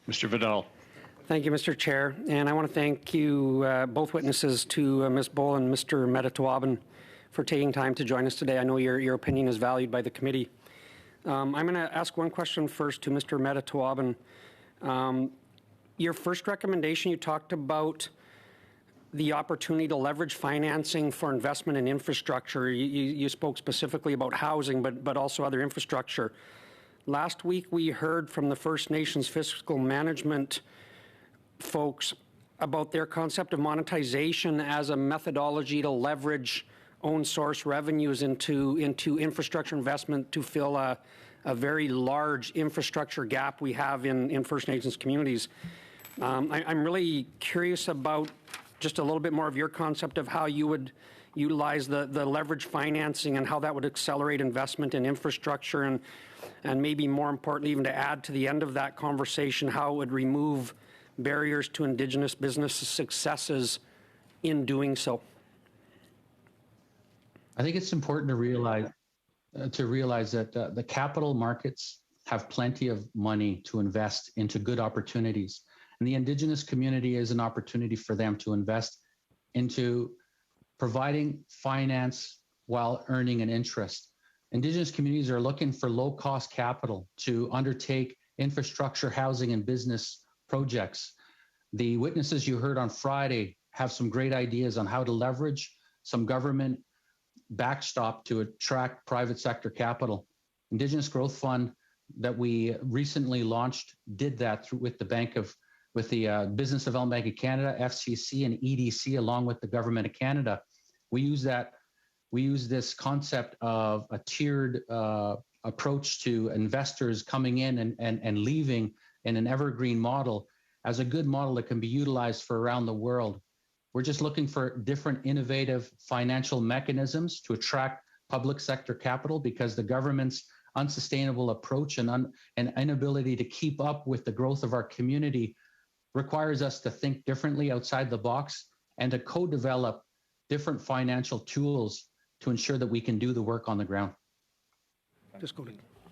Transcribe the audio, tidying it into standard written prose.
Mr. Vidal. Thank you, Mr. Chair. And I want to thank you, both witnesses, to Ms. Bull and Mr. Metatawabin, for taking time to join us today. I know your opinion is valued by the committee. I'm going to ask one question first to Mr. Metatawabin. Your first recommendation, you talked about the opportunity to leverage financing for investment in infrastructure. You spoke specifically about housing, but also other infrastructure. Last week, we heard from the First Nations fiscal management folks about their concept of monetization as a methodology to leverage own source revenues into infrastructure investment to fill a very large infrastructure gap we have in First Nations communities. I'm really curious about just a little bit more of your concept of how you would utilize the leverage financing and how that would accelerate investment in infrastructure, and maybe more importantly, even to add to the end of that conversation, how it would remove barriers to Indigenous business successes in doing so. I think it's important to realize that the capital markets have plenty of money to invest into good opportunities. And the Indigenous community is an opportunity for them to invest into providing finance while earning an interest. Indigenous communities are looking for low-cost capital to undertake infrastructure, housing, and business projects. The witnesses you heard on Friday have some great ideas on how to leverage some government backstop to attract private sector capital. Indigenous Growth Fund that we recently launched did that with the Business Development Bank of Canada, FCC, and EDC, along with the Government of Canada. We use this concept of a tiered approach to investors coming in and leaving in an evergreen model as a good model that can be utilized for around the world. We're just looking for different innovative financial mechanisms to attract public sector capital, because the government's unsustainable approach and inability to keep up with the growth of our community requires us to think differently outside the box and to co-develop different financial tools to ensure that we can do the work on the ground. Just go to